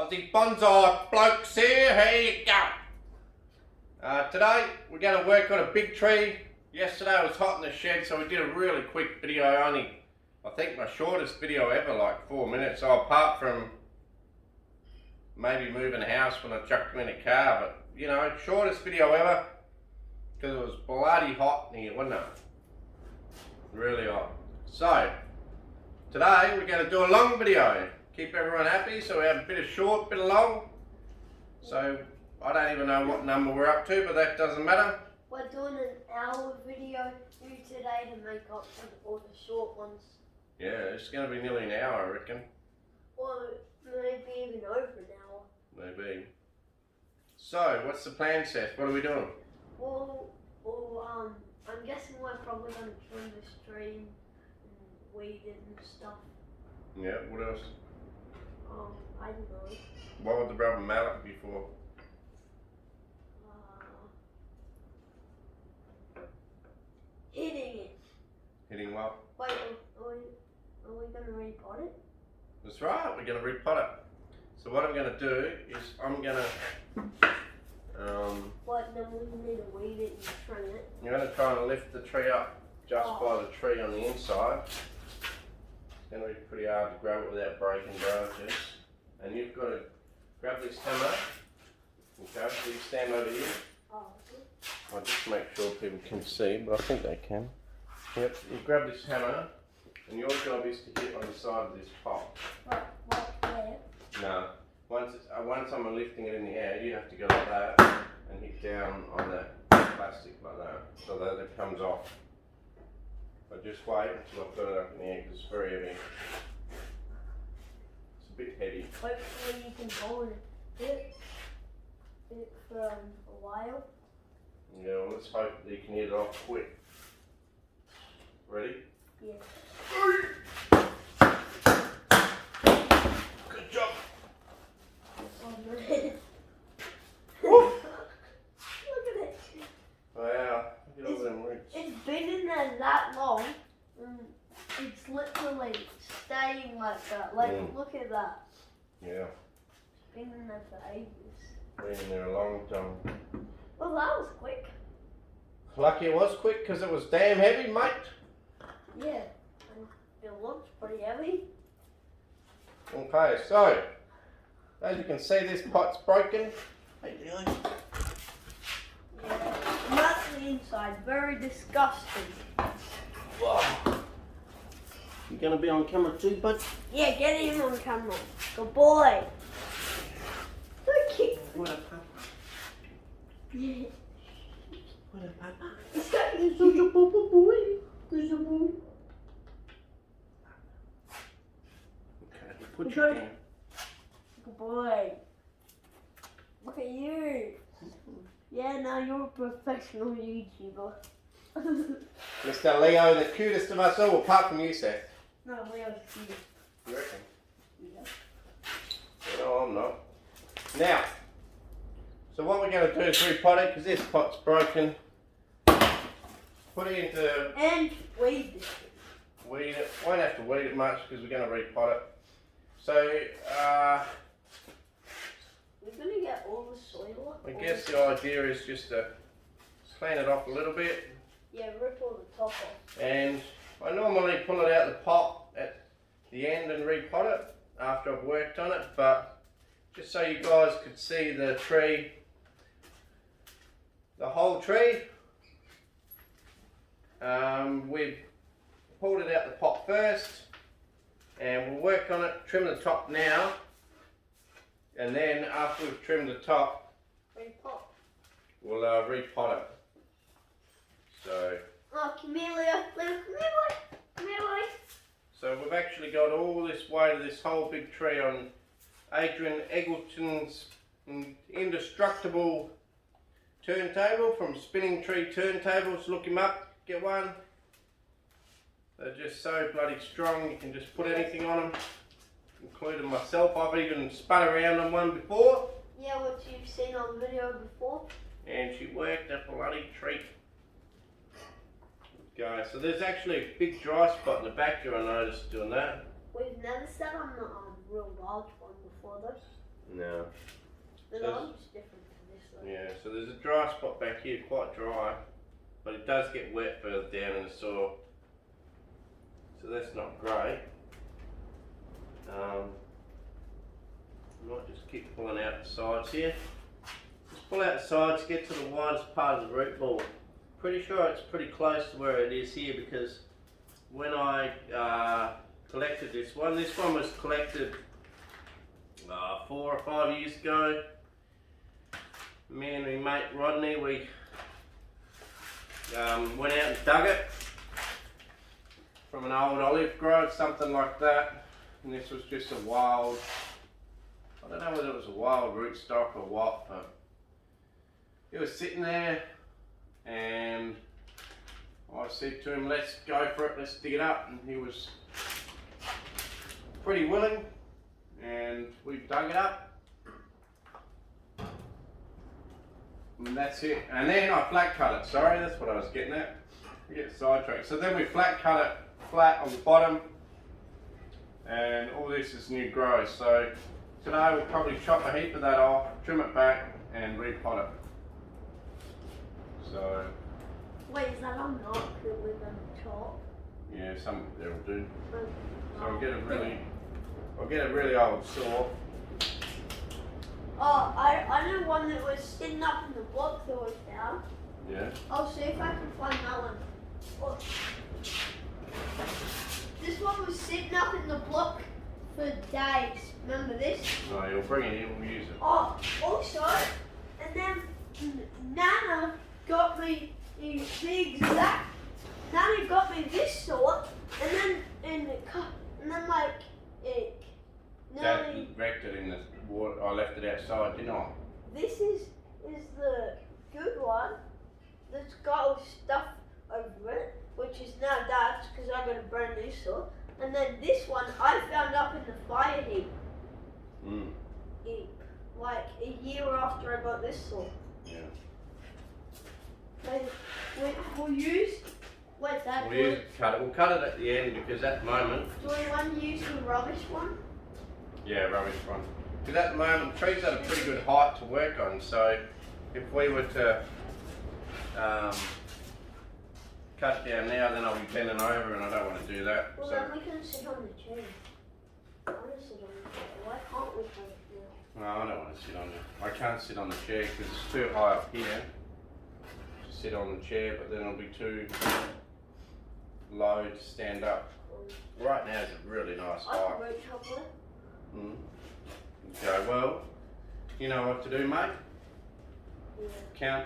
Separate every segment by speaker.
Speaker 1: Aussie Bonsai Blokes here, here you go. Today we're going to work on a big tree. Yesterday it was hot in the shed, so we did a really quick video, I think my shortest video ever, like 4 minutes. So apart from maybe moving the house when I chucked them in a car, but you know, shortest video ever, because it was bloody hot in here, wasn't it? Really hot. So today we're going to do a long video. Keep everyone happy, so we have a bit of short, bit of long. So I don't even know what number we're up to, but that doesn't matter.
Speaker 2: We're doing an hour video today to make up for all the short ones.
Speaker 1: Yeah, it's going to be nearly an hour, I reckon.
Speaker 2: Or maybe even over an hour.
Speaker 1: Maybe. So, what's the plan, Seth? What are we doing?
Speaker 2: Well, I'm guessing we're probably going to trim this tree and weed it and stuff.
Speaker 1: Yeah, what else?
Speaker 2: I don't know.
Speaker 1: What would the rubber mallet be for?
Speaker 2: Hitting it.
Speaker 1: Hitting what?
Speaker 2: Wait, are we going to repot it?
Speaker 1: That's right, we're going to repot it. So what I'm going to do is I'm going to...
Speaker 2: Then we need to weed it and trim it.
Speaker 1: I'm going to try and lift the tree up just by the tree on the inside. It's going to be pretty hard to grab it without breaking branches. And you've got to grab this hammer. Okay, so you stand over here. I'll just make sure people can see, but I think they can. Yep, you grab this hammer, and your job is to hit on the side of this pot.
Speaker 2: Where?
Speaker 1: No, once I'm lifting it in the air, you have to go like that and hit down on that plastic like that, so that it comes off. But just wait until I've got it up in the air, because it's very heavy. It's a bit heavy.
Speaker 2: Hopefully you can hold it for a while.
Speaker 1: Yeah, well, let's hope that you can hit it off quick. Ready?
Speaker 2: Yeah.
Speaker 1: Good job.
Speaker 2: Look at it.
Speaker 1: Wow, look at all them roots.
Speaker 2: It's been in there that long. It's literally staying like that. Look at that.
Speaker 1: Yeah.
Speaker 2: It's been in there for ages.
Speaker 1: Been in there a long time.
Speaker 2: Well, that was quick.
Speaker 1: Lucky it was quick, because it was damn heavy, mate.
Speaker 2: Yeah. And it looks pretty heavy.
Speaker 1: Okay, so as you can see, this pot's broken. Hey, Dylan.
Speaker 2: Yeah. And that's the inside. Very disgusting.
Speaker 1: Wow. You gonna be on camera too, bud?
Speaker 2: Yeah, get him on camera. Good boy. Good kid.
Speaker 1: What a papa.
Speaker 2: Yeah.
Speaker 1: What a papa.
Speaker 2: He's got his
Speaker 1: Such a papa boy. He's a boy. Okay, put your down.
Speaker 2: Good boy. Look at you. Yeah, now you're a professional YouTuber.
Speaker 1: Mr. Leo, the cutest of us all, apart from you, Seth.
Speaker 2: No, Leo's cute.
Speaker 1: You reckon?
Speaker 2: Yeah.
Speaker 1: No, I'm not. Now, so what we're going to do is repot it, because this pot's broken. Put it into...
Speaker 2: And weed it.
Speaker 1: Weed it. Won't have to weed it much, because we're going to repot it. So,
Speaker 2: we're going to get all the soil up.
Speaker 1: I guess the idea is just to clean it off a little bit.
Speaker 2: Yeah, rip all the top off.
Speaker 1: And I normally pull it out the pot at the end and repot it after I've worked on it, but just so you guys could see the tree, the whole tree, we've pulled it out the pot first, and we'll work on it, trim the top now, and then after we've trimmed the top,
Speaker 2: Repot.
Speaker 1: we'll repot it. So.
Speaker 2: Oh, come here, Leo. Leo, come here, boy. Come here, boy.
Speaker 1: So we've actually got all this way to this whole big tree on Adrian Eggleton's indestructible turntable from Spinning Tree Turntables. Look him up, get one. They're just so bloody strong, you can just put anything on them, including myself. I've even spun around on one before.
Speaker 2: Yeah, what you've seen on video before.
Speaker 1: And she worked a bloody treat. Go. So there's actually a big dry spot in the back here, I noticed doing that.
Speaker 2: We've never sat on the real large one before though.
Speaker 1: No.
Speaker 2: The lime's different to this one.
Speaker 1: Yeah, so there's a dry spot back here, quite dry, but it does get wet further down in the soil. So that's not great. I might just keep pulling out the sides here. Just pull out the sides, get to the widest part of the root ball. Pretty sure it's pretty close to where it is here because when I collected this one was collected 4 or 5 years ago. Me and my mate Rodney, we went out and dug it from an old olive grove, something like that. And this was just a wild, I don't know whether it was a wild rootstock or what, but it was sitting there and I said to him, let's go for it, let's dig it up. And he was pretty willing and we dug it up. And that's it. And then I flat cut it, sorry, that's what I was getting at. I get sidetracked. So then we flat cut it flat on the bottom. And all this is new growth. So today we'll probably chop a heap of that off, trim it back and repot it. So.
Speaker 2: Wait, is that a knock that we're going to chop?
Speaker 1: Yeah, some there will do. So I'll get a really old saw.
Speaker 2: Oh, I know one that was sitting up in the block that was down.
Speaker 1: Yeah.
Speaker 2: I'll see if I can find that one. Oh. This one was sitting up in the block for days. Remember this?
Speaker 1: No, you'll bring it in, we'll use it.
Speaker 2: Oh, also, and then Nana got me the exact. Nana got me this sort, and then like it.
Speaker 1: That wrecked it in the water. I left it outside, didn't I?
Speaker 2: This is the good one that's got all stuff over it, which is now Dad's because I got a brand new saw. And then this one I found up in the fire heap. Like a year after I got this saw.
Speaker 1: Yeah.
Speaker 2: We'll use. Wait, Dad.
Speaker 1: We'll cut it at the end because at the moment.
Speaker 2: Do we want to use the rubbish one?
Speaker 1: Yeah, rubbish one. Because at the moment, trees at a pretty good height to work on. So if we were to cut it down now, then I'll be bending over, and I don't want to do that.
Speaker 2: Well,
Speaker 1: so,
Speaker 2: then we can sit on the chair. I want to sit on the chair. Why can't we play it now?
Speaker 1: no, I don't want to sit on it. I can't sit on the chair because it's too high up here to sit on the chair, but then it'll be too low to stand up. Right now is a really nice
Speaker 2: I
Speaker 1: height.
Speaker 2: can reach up with it.
Speaker 1: Okay, well, you know what to do, mate.
Speaker 2: Yeah.
Speaker 1: Count,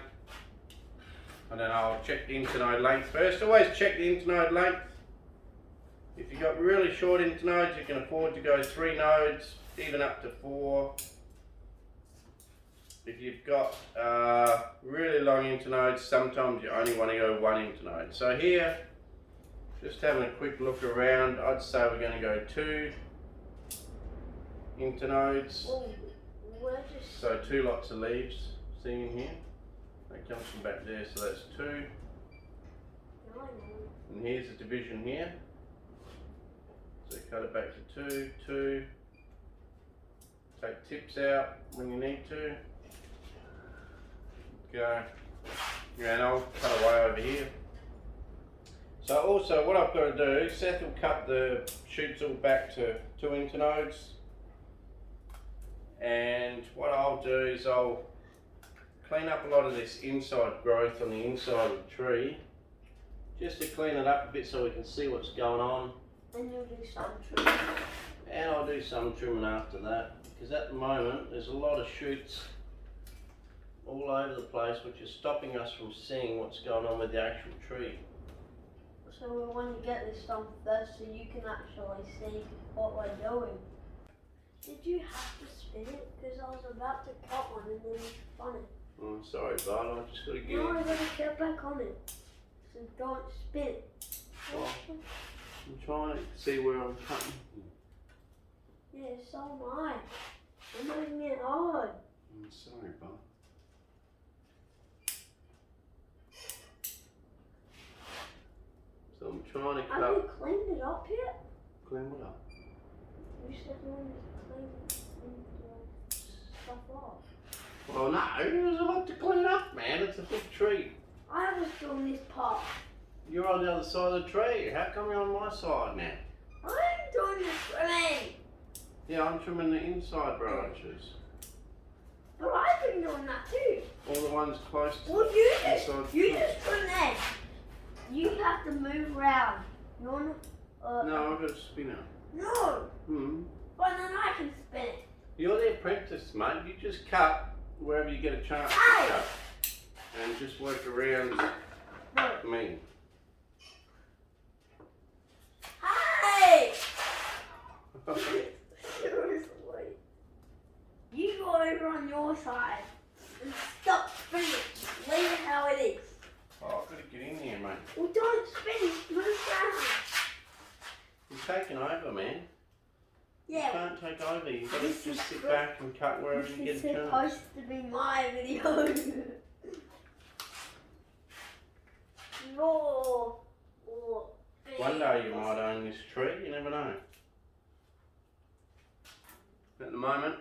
Speaker 1: and then I'll check the internode length first. Always check the internode length. If you've got really short internodes, you can afford to go 3 nodes, even up to 4. If you've got really long internodes, sometimes you only want to go 1 internode. So here, just having a quick look around, I'd say we're going to go 2 internodes.
Speaker 2: Well, we're just.
Speaker 1: So 2 lots of leaves, see in here? That comes from back there, so that's 2.
Speaker 2: No, I know.
Speaker 1: And here's a division here. So cut it back to 2, 2. Take tips out when you need to. Go. Yeah, and I'll cut away over here. So also what I've got to do, Seth will cut the shoots all back to 2 internodes. And what I'll do is I'll clean up a lot of this inside growth on the inside of the tree. Just to clean it up a bit so we can see what's going on.
Speaker 2: And you'll do some trimming.
Speaker 1: And I'll do some trimming after that. Because at the moment there's a lot of shoots all over the place which is stopping us from seeing what's going on with the actual tree.
Speaker 2: So we want to get this done first so you can actually see what we're doing. Did you have to spin it? Because I was about to cut one and then you spun it.
Speaker 1: I'm sorry, bud, I just got to get
Speaker 2: No, I gotta get back on it. So don't spin it.
Speaker 1: Oh. I'm trying to see where I'm cutting.
Speaker 2: Yeah, so am I. I'm making it hard.
Speaker 1: I'm sorry, bud. So I'm trying to cut.
Speaker 2: Have you cleaned it up yet?
Speaker 1: Clean what up?
Speaker 2: You said you wanted to clean it. stuff off.
Speaker 1: Well, no, there's a lot to clean up, man. It's a big tree.
Speaker 2: I was doing this part.
Speaker 1: You're on the other side of the tree. How come you're on my side now?
Speaker 2: I'm doing the trimming.
Speaker 1: Yeah, I'm trimming the inside branches.
Speaker 2: But I've been doing that too.
Speaker 1: All the ones close to
Speaker 2: Well,
Speaker 1: the
Speaker 2: you
Speaker 1: inside.
Speaker 2: just trim there. You have to move around. You want to?
Speaker 1: No, I've got a spinner.
Speaker 2: No. But then I can spin it.
Speaker 1: You're the apprentice, mate. You just cut wherever you get a chance to
Speaker 2: Hey!
Speaker 1: cut. And just work around me.
Speaker 2: Hey! Seriously. You go over on your side and stop spinning. Leave it how it is.
Speaker 1: Oh, I've got to get in there, mate.
Speaker 2: Well, don't spin. Move around.
Speaker 1: You're taking over, man.
Speaker 2: Yeah.
Speaker 1: You can't take over. You've got to
Speaker 2: This
Speaker 1: just
Speaker 2: is
Speaker 1: sit
Speaker 2: good.
Speaker 1: back and cut wherever
Speaker 2: This
Speaker 1: you get
Speaker 2: is
Speaker 1: a chance.
Speaker 2: supposed to be my video. No.
Speaker 1: One day you might own this tree. You never know. At the moment,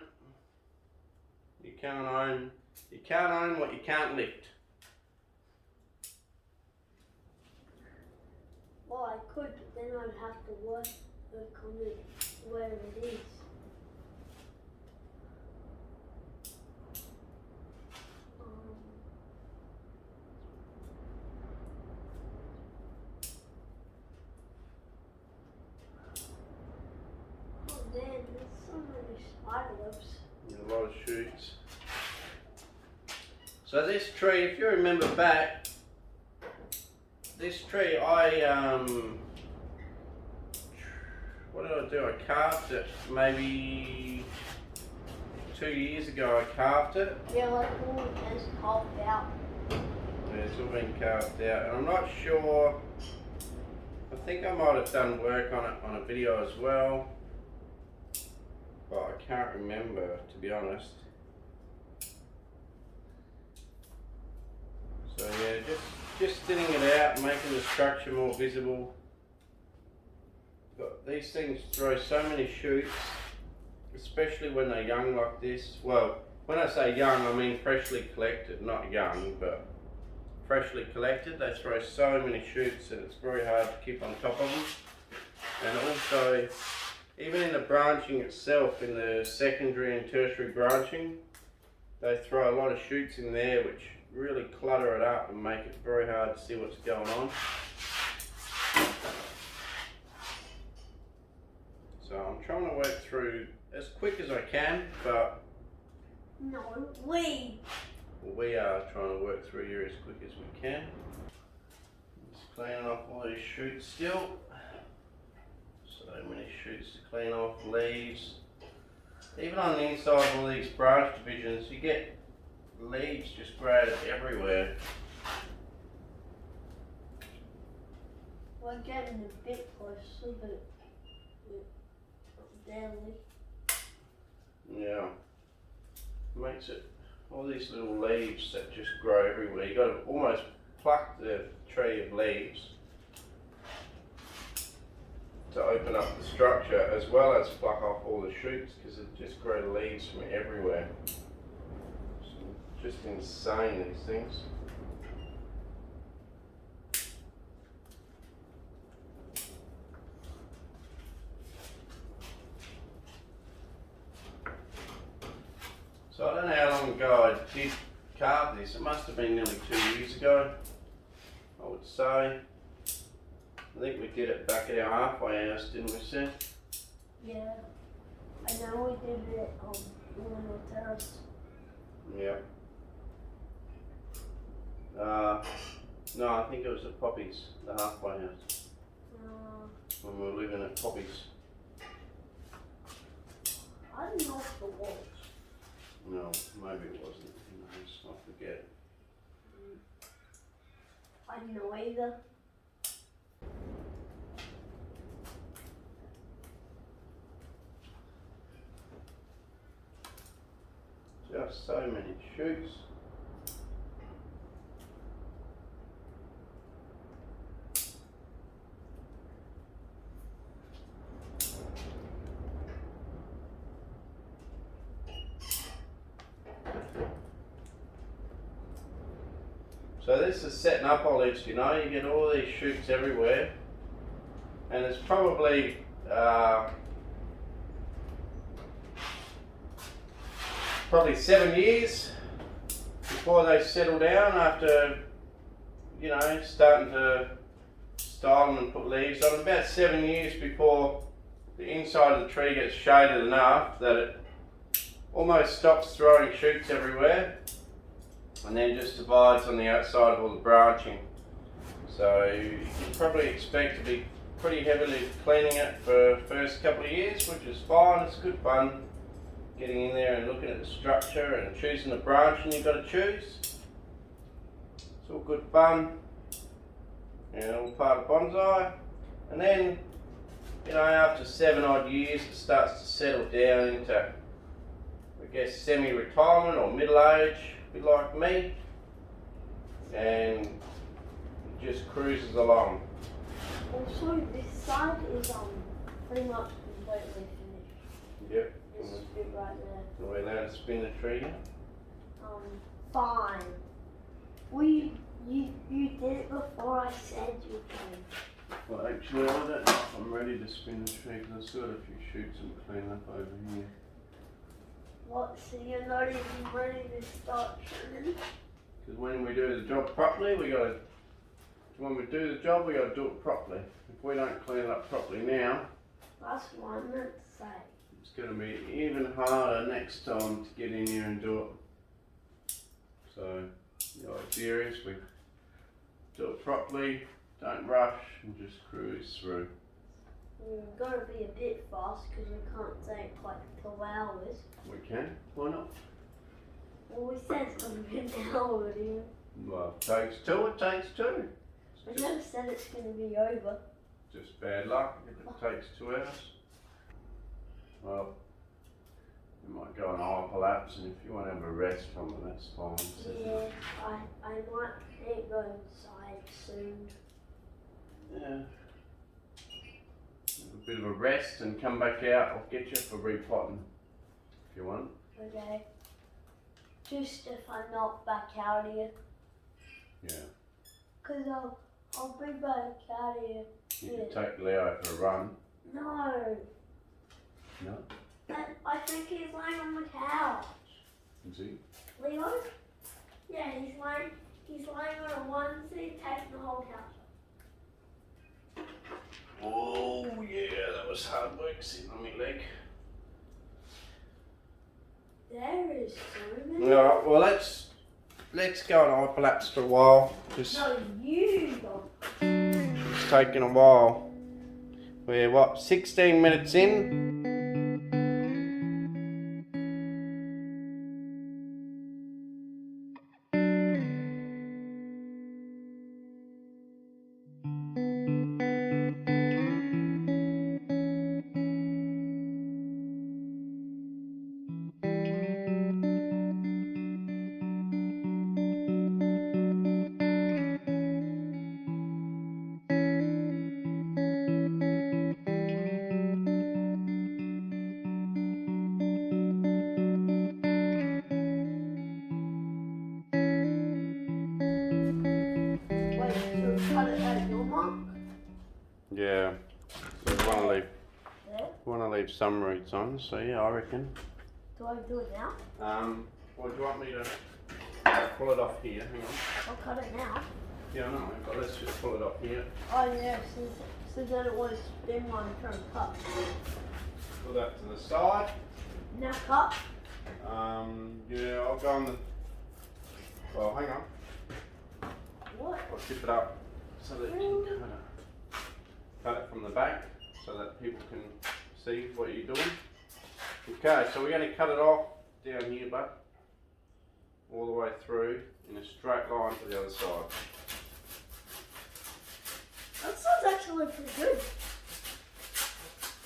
Speaker 1: you can't own what you can't lift.
Speaker 2: Well, I could, but then I'd have to work on it where it is. Oh man, there's so many spider webs.
Speaker 1: A lot of shoots. So this tree, if you remember back, this tree what did I do? I carved it maybe 2 years ago. I carved it.
Speaker 2: Yeah, like all it has carved out.
Speaker 1: Yeah, it's all been carved out, and I'm not sure. I think I might have done work on it on a video as well, but I can't remember, to be honest. So yeah, just thinning it out, making the structure more visible. But these things throw so many shoots, especially when they're young like this. Well, when I say young, I mean freshly collected, not young, but freshly collected. They throw so many shoots and it's very hard to keep on top of them. And also, even in the branching itself, in the secondary and tertiary branching, they throw a lot of shoots in there which really clutter it up and make it very hard to see what's going on. So I'm trying to work through as quick as I can, but
Speaker 2: No, we.
Speaker 1: we are trying to work through here as quick as we can. Just cleaning off all these shoots still. So many shoots to clean off, leaves. Even on the inside of all these branch divisions, you get leaves just graded everywhere.
Speaker 2: We're getting a bit closer, but barely.
Speaker 1: Yeah. Makes it all these little leaves that just grow everywhere. You got to almost pluck the tree of leaves to open up the structure, as well as pluck off all the shoots, because it just grow leaves from everywhere. It's just insane, these things. So I don't know how long ago I did carve this. It must have been nearly 2 years ago, I would say. I think we did it back at our halfway house, didn't we, Seth?
Speaker 2: Yeah. I know we did it on the terrace.
Speaker 1: Yeah. No, I think it was at Poppy's, the halfway house, when we were living at Poppy's.
Speaker 2: I don't know if it was.
Speaker 1: No, maybe it wasn't. Who knows? I forget.
Speaker 2: I didn't know either.
Speaker 1: Just so many shoots. So this is setting up olives, you know, you get all these shoots everywhere, and it's probably probably 7 years before they settle down after, you know, starting to style them and put leaves on. About 7 years before the inside of the tree gets shaded enough that it almost stops throwing shoots everywhere, and then just divides on the outside of all the branching. So you can probably expect to be pretty heavily cleaning it for the first couple of years, which is fine. It's good fun getting in there and looking at the structure and choosing the branching you've got to choose. It's all good fun, and all part of bonsai. And then, you know, after 7 odd years it starts to settle down into, I guess, semi-retirement or middle age, a bit like me, and it just cruises along.
Speaker 2: Also, this side is pretty much completely finished.
Speaker 1: Yep.
Speaker 2: This bit right there.
Speaker 1: Are we allowed to spin the tree yet?
Speaker 2: Fine. You did it before I said you could.
Speaker 1: Well, actually, I don't know if I'm ready to spin the tree because I've still got a few shoots and clean up over here.
Speaker 2: What? So you're not even ready to start trimming?
Speaker 1: Because when we do the job properly, we got to do it properly. If we don't clean it up properly now,
Speaker 2: That's what I meant to say.
Speaker 1: it's going to be even harder next time to get in here and do it. So the idea is we do it properly, don't rush, and just cruise through.
Speaker 2: We've got to be a bit fast because we can't take like 2 hours.
Speaker 1: We can. Why not?
Speaker 2: Well, we said it's going to be an hour, didn't we?
Speaker 1: Well, it takes two. It takes two.
Speaker 2: We never said it's going to be over.
Speaker 1: Just bad luck if it takes 2 hours. Well, we might go on hyperlapse, and if you want to have a rest from it, that's fine.
Speaker 2: Yeah, I might go inside soon.
Speaker 1: Yeah. Have a bit of a rest and come back out. I'll get you for repotting if you want.
Speaker 2: Okay. Just if I'm not back out here.
Speaker 1: Yeah.
Speaker 2: Because I'll be back out here.
Speaker 1: You can take Leo for a run.
Speaker 2: No.
Speaker 1: No?
Speaker 2: I think he's laying on the couch.
Speaker 1: Is he?
Speaker 2: Leo? Yeah, he's laying on a onesie, taking the whole couch.
Speaker 1: Oh yeah, that was hard work sitting on my leg.
Speaker 2: There is so many.
Speaker 1: Alright, well let's go on hyperlapse for a while. Just
Speaker 2: No, you don't.
Speaker 1: it's taking a while. We're what, 16 minutes in?
Speaker 2: Cut it at your mark.
Speaker 1: Yeah. So
Speaker 2: There.
Speaker 1: we want to leave some roots on, so yeah, I reckon.
Speaker 2: Do I do it now?
Speaker 1: Well, do you want me to pull it off here? Hang on.
Speaker 2: I'll cut it now.
Speaker 1: Yeah, I know, but let's just pull it off here.
Speaker 2: Oh yeah, so then it was spin one turn cut.
Speaker 1: Pull that to the side.
Speaker 2: Now cut.
Speaker 1: Yeah, I'll go on the. Well, hang on.
Speaker 2: What?
Speaker 1: I'll tip it up so that you can cut it from the back so that people can see what you're doing. Okay, so we're going to cut it off down here, bud, all the way through in a straight line to the other side.
Speaker 2: That sounds actually pretty good.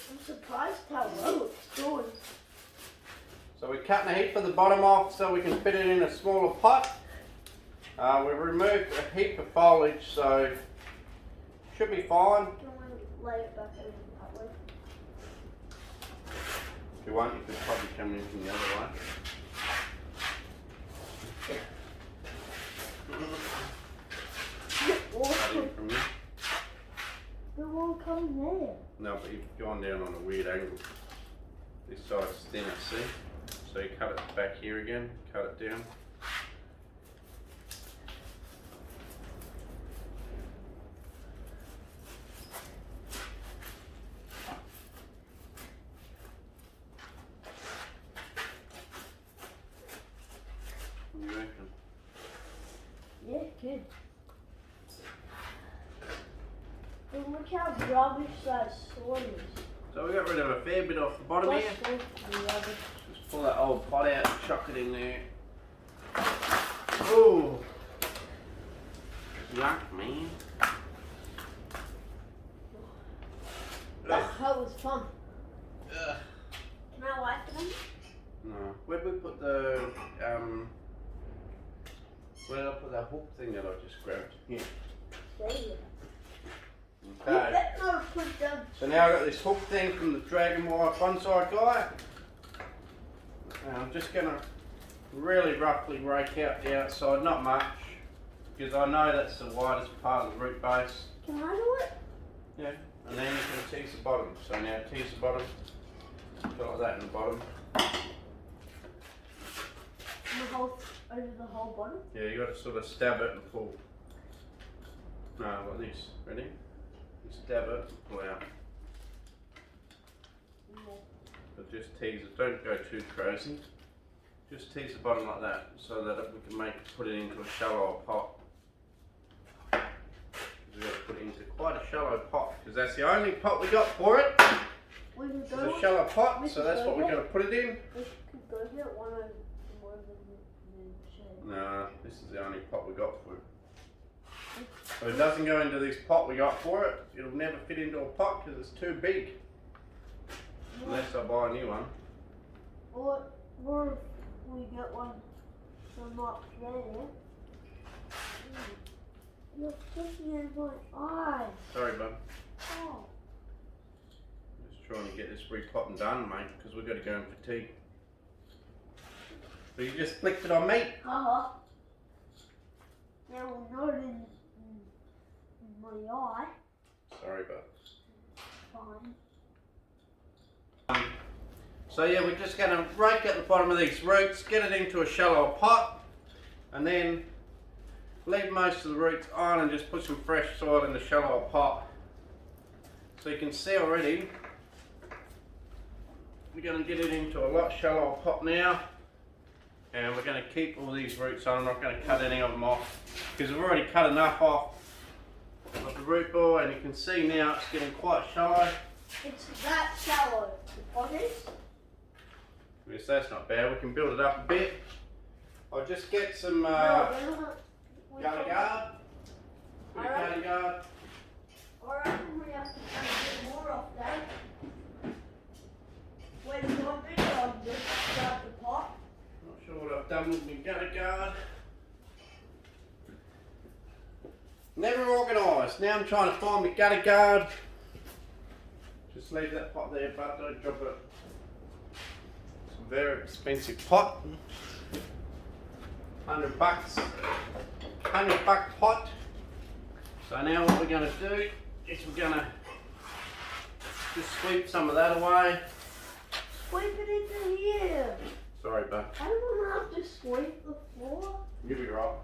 Speaker 2: I'm surprised how well it's going.
Speaker 1: So we're cutting a heap of the bottom off so we can fit it in a smaller pot. We've removed a heap of foliage, so should be fine.
Speaker 2: Can we lay it back over that way?
Speaker 1: If you want, you could probably come in from the other way.
Speaker 2: down there.
Speaker 1: No, but you've gone down on a weird angle. This side's thinner, see? So you cut it back here again, cut it down. What do you reckon?
Speaker 2: Yeah, good. And look how rubbish that sword is.
Speaker 1: So we got rid of a fair bit off the bottom here. Just pull that old pot out and chuck it in there. Oh, yuck, man.
Speaker 2: That was fun.
Speaker 1: Ugh.
Speaker 2: Can I wipe them?
Speaker 1: No. Where'd we put the where did I put that hook thing that I just grabbed? Here.
Speaker 2: There you go.
Speaker 1: Okay.
Speaker 2: Let no put them.
Speaker 1: So now I've got this hook thing from the Dragon Wire Bonsai guy. And I'm just gonna really roughly rake out the outside, not much, because I know that's the widest part of the root base.
Speaker 2: Can I do it?
Speaker 1: Yeah. And then you can tease the bottom. So now tease the bottom, put like that in the bottom.
Speaker 2: The whole, over the whole bottom?
Speaker 1: Yeah, you got to sort of stab it and pull. No, like this. Ready? You stab it and pull out.
Speaker 2: Yeah.
Speaker 1: But just tease it. Don't go too crazy. Just tease the bottom like that, so that we can put it into a shallower pot. We've got to put it into quite a shallow pot, because that's the only pot we got for it. It's a shallow pot, so that's what we're going to put it in.
Speaker 2: We could go get one of the shed.
Speaker 1: No, this is the only pot we got for it. If it doesn't go into this pot we got for it, it'll never fit into a pot because it's too big. Unless I buy a new one.
Speaker 2: Or if we get one from up there. You're sticking in my eye.
Speaker 1: Sorry, bud.
Speaker 2: Oh.
Speaker 1: Just trying to get this repotting done, mate, because we've got to go in for tea. So you just flicked it on me?
Speaker 2: Uh-huh. Now not in my eye.
Speaker 1: Sorry, bud.
Speaker 2: Fine.
Speaker 1: So yeah, we're just going to rake out the bottom of these roots, get it into a shallower pot, and then leave most of the roots on and just put some fresh soil in the shallower pot. So you can see already, we're going to get it into a lot shallower pot now, and we're going to keep all these roots on. I'm not going to cut any of them off, because we've already cut enough off of the root ball, and you can see now it's getting quite shallow.
Speaker 2: It's that shallow. The pot is?
Speaker 1: Yes, that's not bad. We can build it up a bit. I'll just get some
Speaker 2: Gutter
Speaker 1: guard. Gutter guard.
Speaker 2: I reckon we have to try to get more off that. When you want me to just start the pot.
Speaker 1: Not sure what I've done with my gutter guard. Never organised. Now I'm trying to find my gutter guard. Just leave that pot there, but don't drop it. It's a very expensive pot. $100. $100 pot. So now what we're going to do is we're going to just sweep some of that away.
Speaker 2: Sweep it into here.
Speaker 1: Sorry, bud.
Speaker 2: I don't want to have to sweep the floor.
Speaker 1: You'll be right.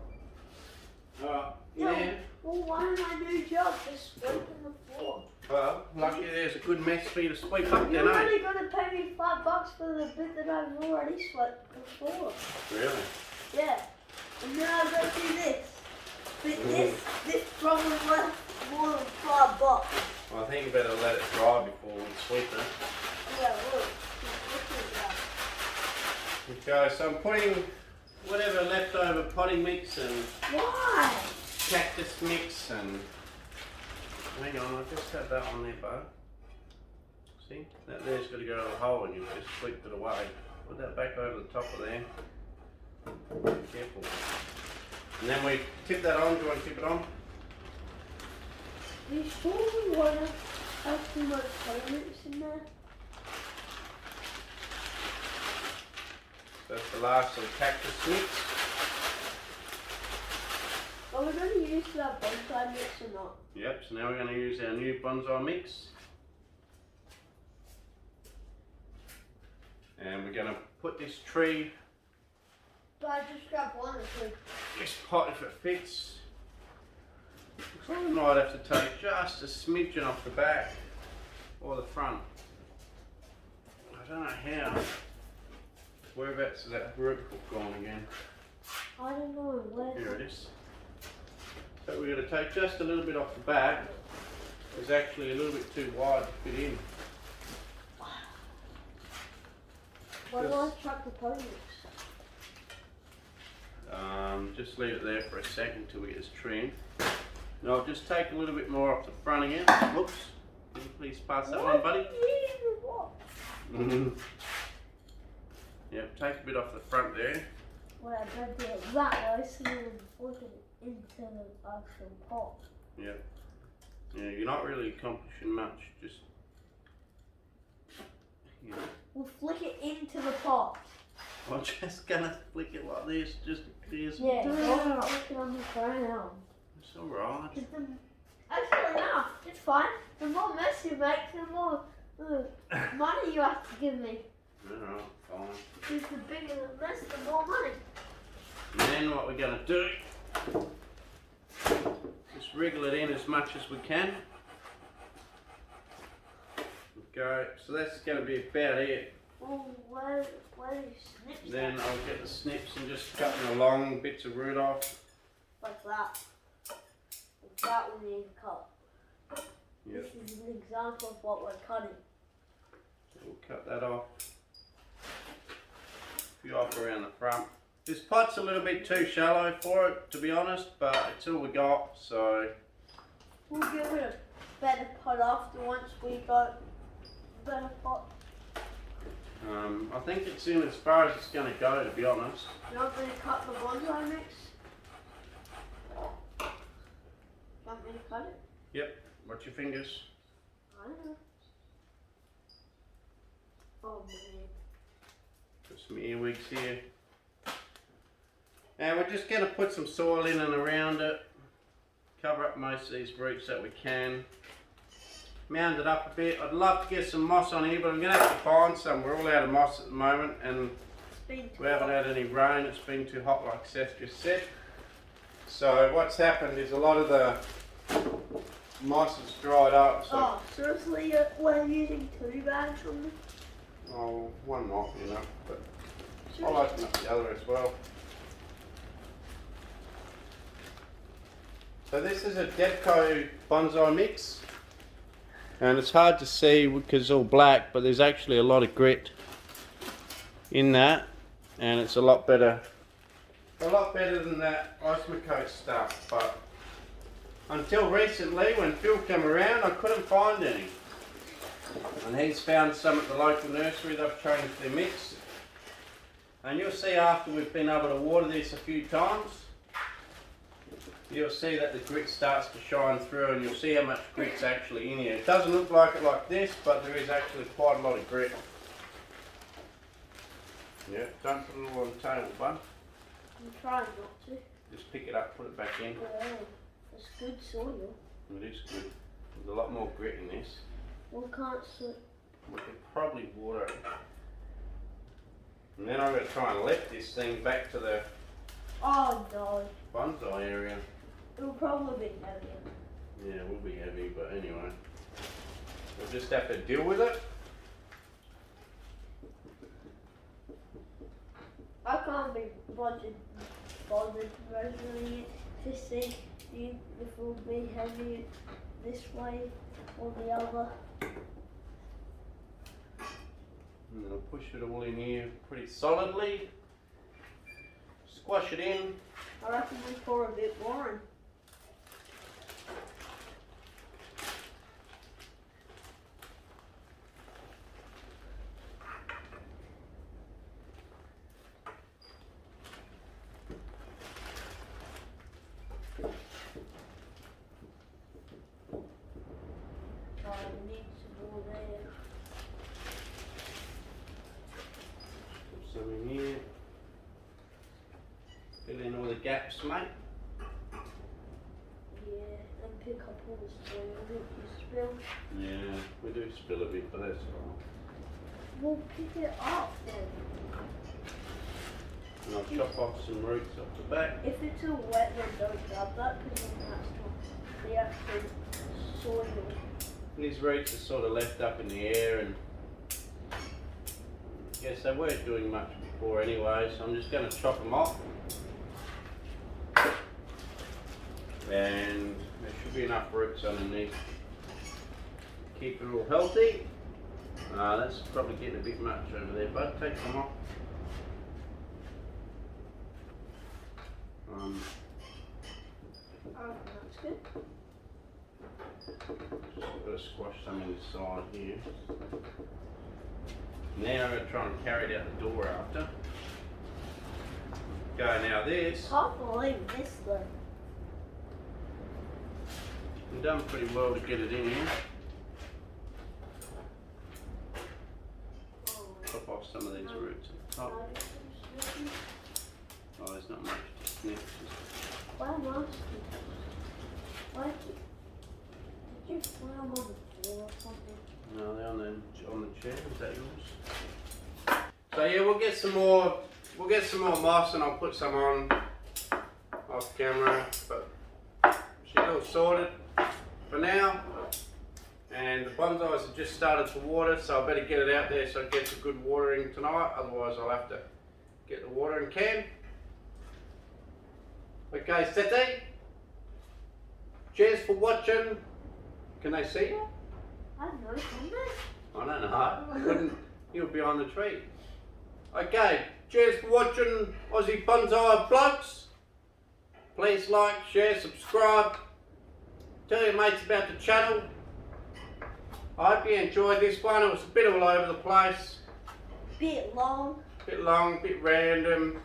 Speaker 1: Alright,
Speaker 2: No.
Speaker 1: yeah.
Speaker 2: Well, why am I new job just sweeping the floor?
Speaker 1: Well, lucky there's a good mess for you to sweep up
Speaker 2: You're
Speaker 1: then, eh?
Speaker 2: only going to pay me $5 for the bit that I've already swept before.
Speaker 1: Really?
Speaker 2: Yeah. And then I'll go do this. But this probably worth more than $5.
Speaker 1: Well, I think you better let it dry before we sweep it.
Speaker 2: Yeah, look.
Speaker 1: Okay, so I'm putting whatever leftover potting mix and
Speaker 2: Why?
Speaker 1: cactus mix and... Hang on, I just had that on there, bud. See? That there's got to go to the hole and you just sweep it away. Put that back over the top of there. Be careful. And then we tip that on. Do you want to tip it on?
Speaker 2: Are you sure we want to have too much pigments in there?
Speaker 1: That's the last of the cactus mix.
Speaker 2: Oh, Are we going to use that bonsai mix or not?
Speaker 1: Yep, so now we're going to use our new bonsai mix. And we're going to put this tree,
Speaker 2: But I just grab one or two.
Speaker 1: this pot if it fits. Looks like we might have to take just a smidgen off the back or the front. I don't know how. Whereabouts is that root hook gone again?
Speaker 2: I don't know where.
Speaker 1: Here it is. So we're going to take just a little bit off the back. It's actually a little bit too wide to fit in.
Speaker 2: Why do I chuck the ponies?
Speaker 1: Just leave it there for a second till we get this trimmed. And I'll just take a little bit more off the front again. Whoops. Can you please pass that one, buddy? Yep, take a bit off the front there.
Speaker 2: Well, I don't do it that way, so then put it into the actual pot.
Speaker 1: Yep. Yeah, you're not really accomplishing much, just... Yeah.
Speaker 2: We'll flick it into the pot.
Speaker 1: I'm just gonna flick it like this, just clears.
Speaker 2: Yeah, don't flick it on the ground.
Speaker 1: It's alright.
Speaker 2: Actually, no, it's fine. The more mess you make, the more money you have to give me.
Speaker 1: Alright, fine.
Speaker 2: Because the bigger the mess, the more money.
Speaker 1: And then what we're gonna do, just wriggle it in as much as we can. Okay, so that's gonna be about it.
Speaker 2: Oh, where do you snip
Speaker 1: Then
Speaker 2: that?
Speaker 1: I'll get the snips and just cut the long bits of root off.
Speaker 2: Like that. Like that we need to cut.
Speaker 1: Yep.
Speaker 2: This is an example of what we're cutting.
Speaker 1: So we'll cut that off. A few off around the front. This pot's a little bit too shallow for it, to be honest, but it's all we got, so...
Speaker 2: We'll give it a better pot after once we got a better pot.
Speaker 1: I think it's in as far as it's going to go, to be honest.
Speaker 2: You want me to cut the bonsai mix? You want me to cut it?
Speaker 1: Yep, watch your fingers.
Speaker 2: I don't know. Oh man.
Speaker 1: Put some earwigs here. And we're just going to put some soil in and around it. Cover up most of these roots that we can. Mound it up a bit. I'd love to get some moss on here, but I'm going to have to find some. We're all out of moss at the moment, and we haven't had any rain. It's been too hot, like Seth just said. So what's happened is a lot of the moss has dried up. So
Speaker 2: Oh, seriously, we're using 2 bags on this?
Speaker 1: oh, one not, you know, but
Speaker 2: Sure.
Speaker 1: I'll open up the other as well. So this is a Debco bonsai mix, and it's hard to see because it's all black, but there's actually a lot of grit in that, and it's a lot better than that Osmocote stuff. But until recently, when Phil came around, I couldn't find any, and he's found some at the local nursery. They've changed their mix, and you'll see after we've been able to water this a few times, you'll see that the grit starts to shine through, and you'll see how much grit's actually in here. It doesn't look like it like this, but there is actually quite a lot of grit. Yeah, don't put it all on the table, bud.
Speaker 2: I'm trying not to.
Speaker 1: Just pick it up, put it back in.
Speaker 2: Yeah, it's good soil.
Speaker 1: It is good. There's a lot more grit in this.
Speaker 2: We can't see.
Speaker 1: We could probably water it. And then I'm going to try and lift this thing back to the
Speaker 2: Oh no.
Speaker 1: bonsai area.
Speaker 2: It will probably be heavier.
Speaker 1: Yeah, it will be heavy, but anyway. We'll just have to deal with it.
Speaker 2: I can't be bothered measuring it to see if it will be heavy this way or the other.
Speaker 1: And I'll push it all in here pretty solidly. Squash it in.
Speaker 2: I reckon we pour a bit more in. I need some more there.
Speaker 1: Put some in here. Fill in all the gaps, mate.
Speaker 2: pick up all the soil that you spill.
Speaker 1: Yeah, we do spill a bit, but that's alright.
Speaker 2: We'll pick it up then.
Speaker 1: And I'll chop off some roots off the back.
Speaker 2: If it's all wet, then don't grab that because then that's not the actual soil.
Speaker 1: These roots are sort of left up in the air, and yes, they weren't doing much before anyway, so I'm just going to chop them off. And there should be enough roots underneath. Keep it all healthy. That's probably getting a bit much over there, bud. Take some off.
Speaker 2: That's good.
Speaker 1: Just got to squash some inside here. Now I'm going to try and carry it out the door after. Go now this.
Speaker 2: Can't believe this though.
Speaker 1: We've done pretty well to get it in here. Chop off some of these roots at the top. Oh, there's not much to snip.
Speaker 2: Why am I asking? Why did you throw them on the floor or something?
Speaker 1: No, they're on the chair. Is that yours? So yeah, we'll get some more moss, and I'll put some on off camera. But she's all sorted for now. And the bonsais have just started to water, so I better get it out there so it gets a good watering tonight. Otherwise, I'll have to get the watering can. Okay, Sete. Cheers for watching. Can they see you?
Speaker 2: I don't know, can they?
Speaker 1: I don't know. You'll be on the tree. Okay, cheers for watching Aussie Bonsai Blokes. Please like, share, subscribe. Tell your mates about the channel. I hope you enjoyed this one. It was a bit all over the place.
Speaker 2: Bit long.
Speaker 1: Bit long, bit random.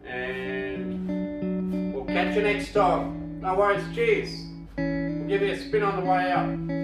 Speaker 1: And we'll catch you next time. No worries, cheers. We'll give you a spin on the way out.